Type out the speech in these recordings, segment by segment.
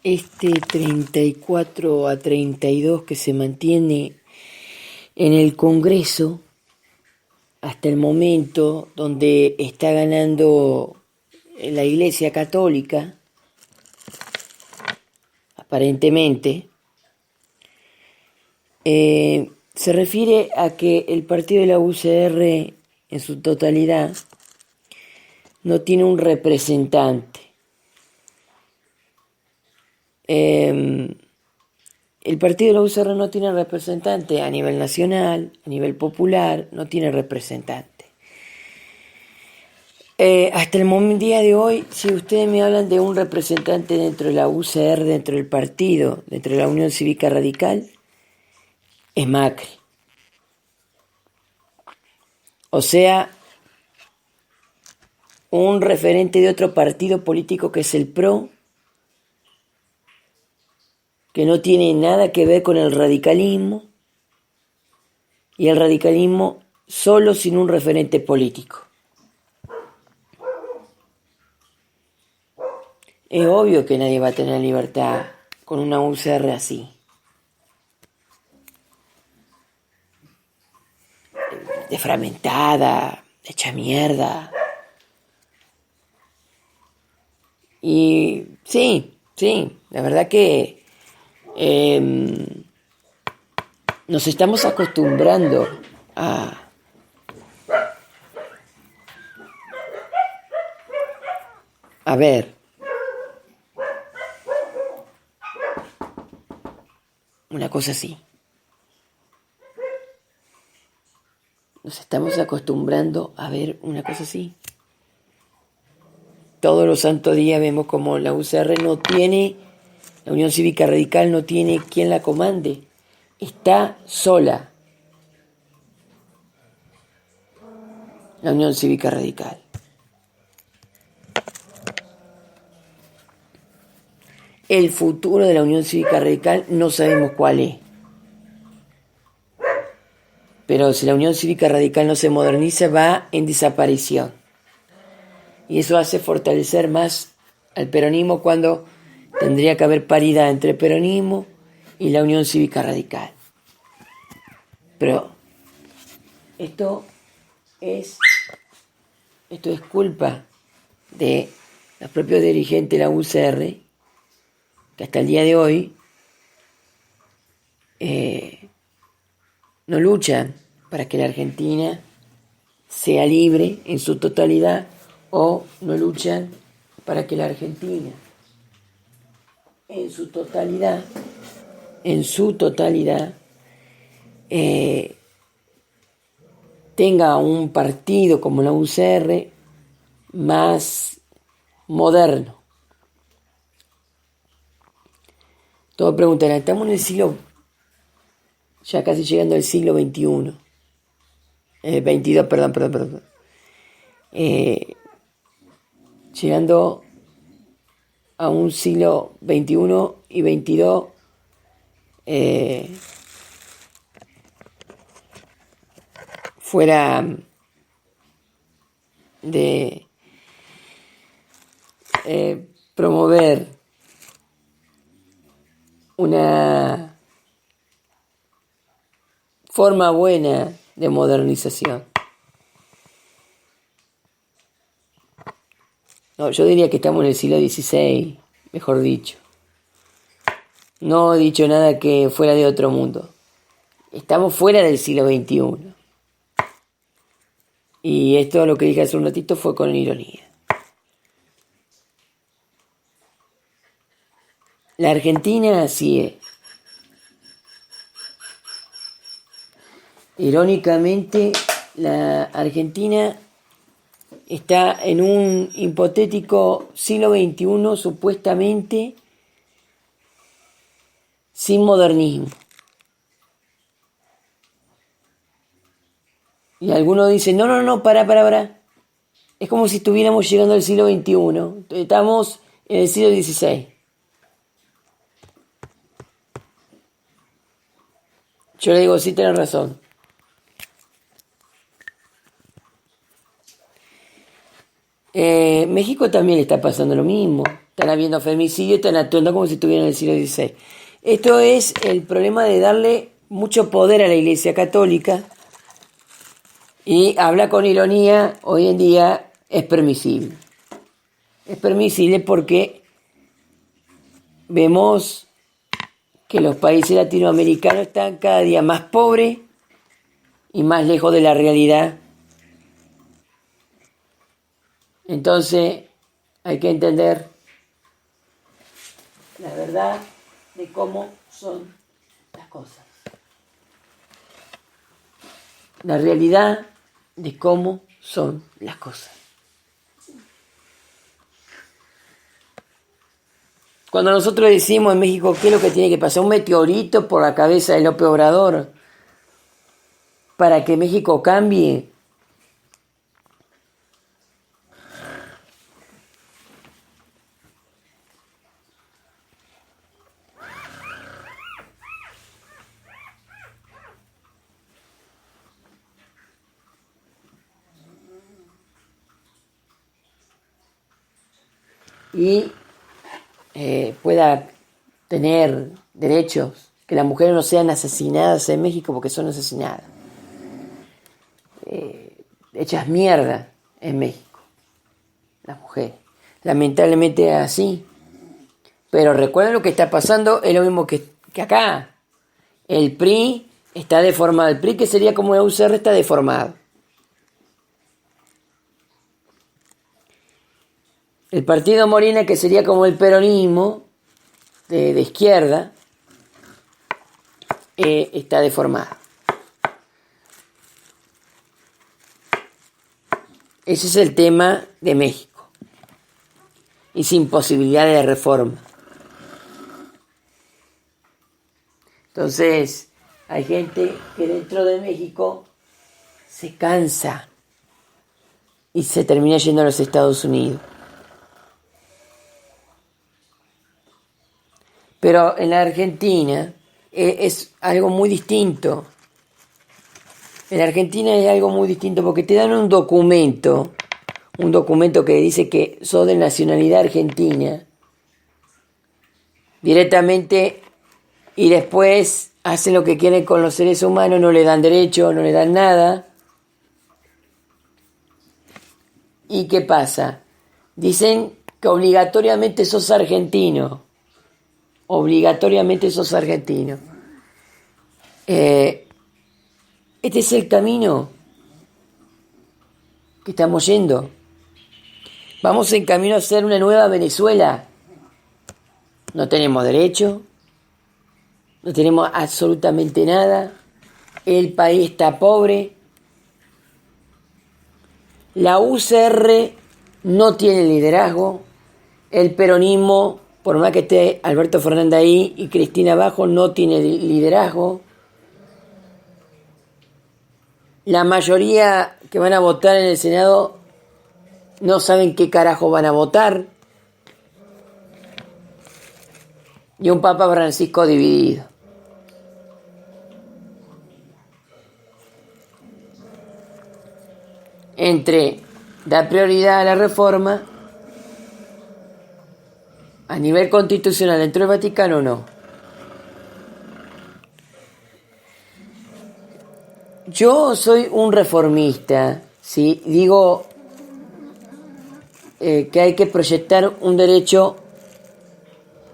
este 34-32 que se mantiene en el Congreso hasta el momento, donde está ganando la Iglesia Católica, aparentemente, se refiere a que el partido de la UCR en su totalidad no tiene un representante. El partido de la UCR no tiene representante a nivel nacional, a nivel popular, no tiene representante. Hasta el día de hoy, si ustedes me hablan de un representante dentro de la UCR, dentro del partido, dentro de la Unión Cívica Radical, es Macri. O sea, un referente de otro partido político que es el PRO, que no tiene nada que ver con el radicalismo, y el radicalismo solo sin un referente político. Es obvio que nadie va a tener libertad con una UCR así. Desfragmentada, hecha mierda. Y sí, la verdad que nos estamos acostumbrando a ver una cosa así. Nos estamos acostumbrando a ver una cosa así. Todos los santos días vemos como la UCR no tiene, la Unión Cívica Radical no tiene quien la comande. Está sola. La Unión Cívica Radical. El futuro de la Unión Cívica Radical no sabemos cuál es. Pero si la Unión Cívica Radical no se moderniza, va en desaparición. Y eso hace fortalecer más al peronismo cuando tendría que haber paridad entre el peronismo y la Unión Cívica Radical. Pero esto es culpa de los propios dirigentes de la UCR, que hasta el día de hoy no luchan para que la Argentina sea libre en su totalidad, o no luchan para que la Argentina en su totalidad tenga un partido como la UCR más moderno. Todos preguntarán, estamos en el siglo, ya casi llegando al siglo XXI, 22, perdón. Llegando a un siglo XXI y XXII fuera de promover una forma buena de modernización. No, yo diría que estamos en el siglo XVI, mejor dicho. No he dicho nada que fuera de otro mundo. Estamos fuera del siglo XXI. Y esto, lo que dije hace un ratito, fue con ironía. La Argentina así es. Irónicamente, la Argentina está en un hipotético siglo XXI supuestamente sin modernismo. Y algunos dicen, no, para. Es como si estuviéramos llegando al siglo XXI. Estamos en el siglo XVI. Yo le digo, sí, tenés razón. México también le está pasando lo mismo. Están habiendo femicidio y están actuando como si estuvieran en el siglo XVI. Esto es el problema de darle mucho poder a la Iglesia Católica, y habla con ironía, hoy en día es permisible. Es permisible porque vemos que los países latinoamericanos están cada día más pobres y más lejos de la realidad. Entonces hay que entender la verdad de cómo son las cosas. La realidad de cómo son las cosas. Cuando nosotros decimos en México qué es lo que tiene que pasar, un meteorito por la cabeza de López Obrador para que México cambie. Y pueda tener derechos, que las mujeres no sean asesinadas en México porque son asesinadas, hechas mierda en México, las mujeres. Lamentablemente es así, pero recuerden lo que está pasando, es lo mismo que acá. El PRI está deformado, el PRI que sería como la UCR está deformado. El partido Morena, que sería como el peronismo de izquierda, está deformado. Ese es el tema de México. Y sin posibilidad de reforma. Entonces, hay gente que dentro de México se cansa y se termina yendo a los Estados Unidos. Pero en la Argentina es algo muy distinto. En la Argentina es algo muy distinto porque te dan un documento que dice que sos de nacionalidad argentina directamente, y después hacen lo que quieren con los seres humanos, no le dan derecho, no le dan nada. ¿Y qué pasa? Dicen que obligatoriamente sos argentino. Obligatoriamente sos argentino. Este es el camino que estamos yendo. Vamos en camino a ser una nueva Venezuela. No tenemos derecho, no tenemos absolutamente nada. El país está pobre. La UCR no tiene liderazgo. El peronismo, por más que esté Alberto Fernández ahí y Cristina abajo, no tiene liderazgo. La mayoría que van a votar en el Senado no saben qué carajo van a votar. Y un Papa Francisco dividido. Entre dar prioridad a la reforma a nivel constitucional dentro del Vaticano o no. Yo soy un reformista, ¿sí? Digo que hay que proyectar un derecho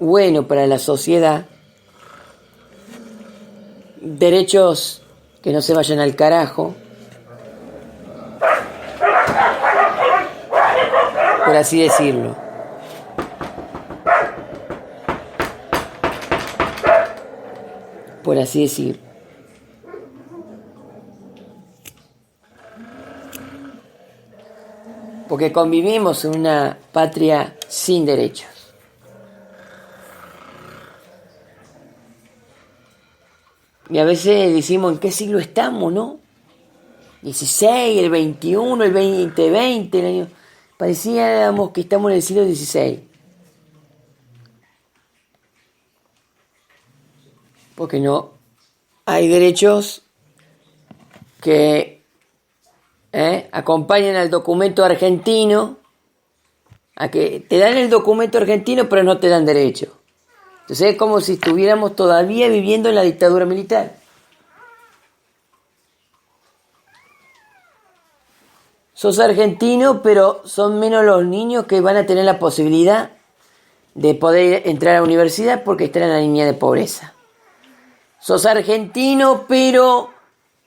bueno para la sociedad, derechos que no se vayan al carajo, por así decirlo. Por así decirlo. Porque convivimos en una patria sin derechos. Y a veces decimos, ¿en qué siglo estamos, no? 16, el 21, el 2020, el año... Parecíamos que estamos en el siglo XVI. Porque no hay derechos que acompañan al documento argentino, a que te dan el documento argentino pero no te dan derecho. Entonces es como si estuviéramos todavía viviendo en la dictadura militar. Sos argentino, pero son menos los niños que van a tener la posibilidad de poder entrar a la universidad porque están en la línea de pobreza. Sos argentino, pero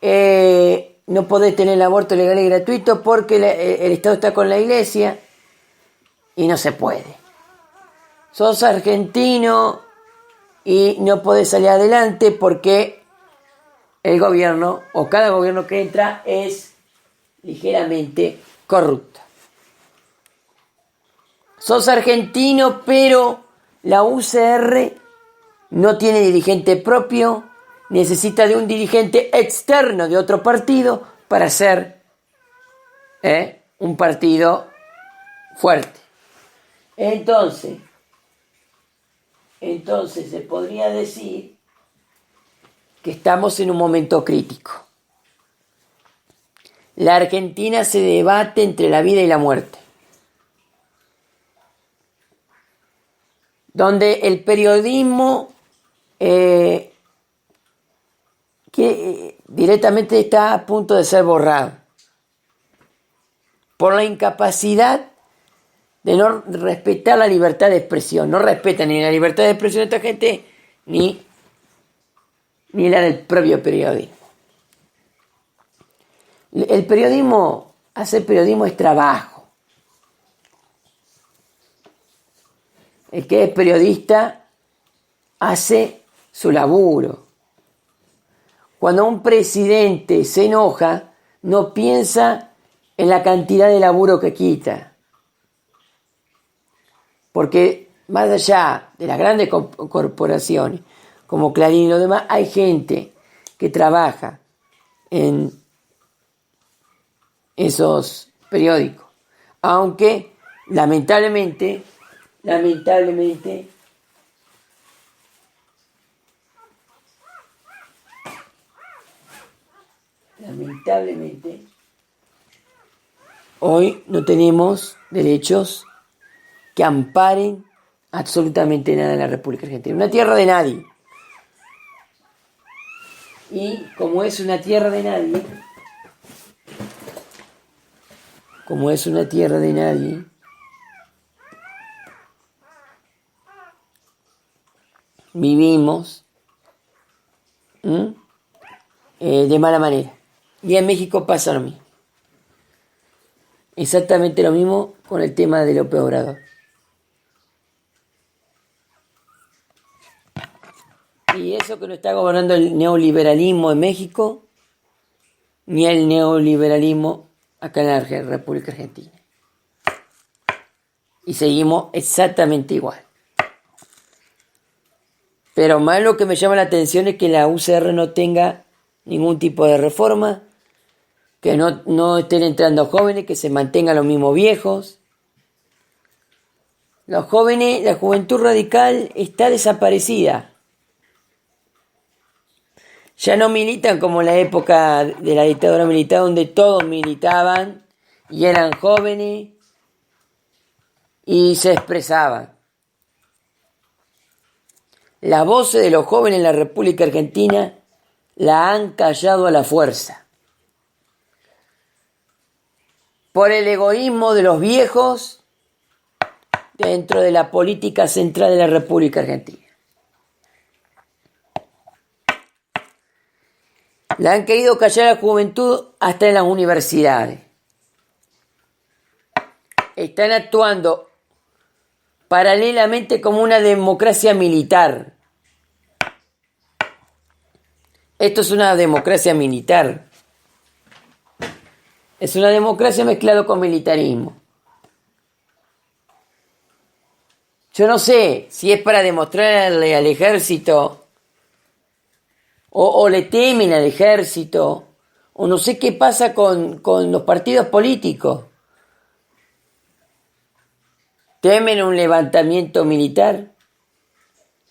no podés tener el aborto legal y gratuito porque el Estado está con la iglesia y no se puede. Sos argentino y no podés salir adelante porque el gobierno o cada gobierno que entra es ligeramente corrupto. Sos argentino, pero la UCR no tiene dirigente propio, necesita de un dirigente externo de otro partido para ser un partido fuerte. Entonces se podría decir que estamos en un momento crítico. La Argentina se debate entre la vida y la muerte, donde el periodismo que directamente está a punto de ser borrado por la incapacidad de no respetar la libertad de expresión. No respetan ni la libertad de expresión de esta gente ni la del propio periodismo. El periodismo, hacer periodismo es trabajo. El que es periodista hace su laburo. Cuando un presidente se enoja, no piensa en la cantidad de laburo que quita. Porque más allá de las grandes corporaciones, como Clarín y lo demás, hay gente que trabaja en esos periódicos. Aunque, lamentablemente, hoy no tenemos derechos que amparen absolutamente nada en la República Argentina. Una tierra de nadie. Y como es una tierra de nadie, vivimos de mala manera. Y en México pasa lo mismo. Exactamente lo mismo con el tema de López Obrador. Y eso que no está gobernando el neoliberalismo en México, ni el neoliberalismo acá en la República Argentina. Y seguimos exactamente igual. Pero más lo que me llama la atención es que la UCR no tenga ningún tipo de reforma, que no estén entrando jóvenes, que se mantengan los mismos viejos. Los jóvenes, la juventud radical está desaparecida. Ya no militan como en la época de la dictadura militar, donde todos militaban y eran jóvenes y se expresaban. Las voces de los jóvenes en la República Argentina la han callado a la fuerza. Por el egoísmo de los viejos dentro de la política central de la República Argentina. La han querido callar a la juventud hasta en las universidades. Están actuando paralelamente como una democracia militar. Esto es una democracia militar. Es una democracia mezclada con militarismo. Yo no sé si es para demostrarle al ejército o le temen al ejército, o no sé qué pasa con los partidos políticos. Temen un levantamiento militar,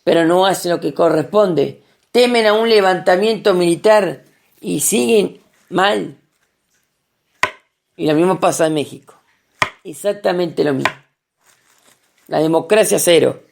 pero no hacen lo que corresponde. Temen a un levantamiento militar y siguen mal. Y lo mismo pasa en México. Exactamente lo mismo. La democracia cero.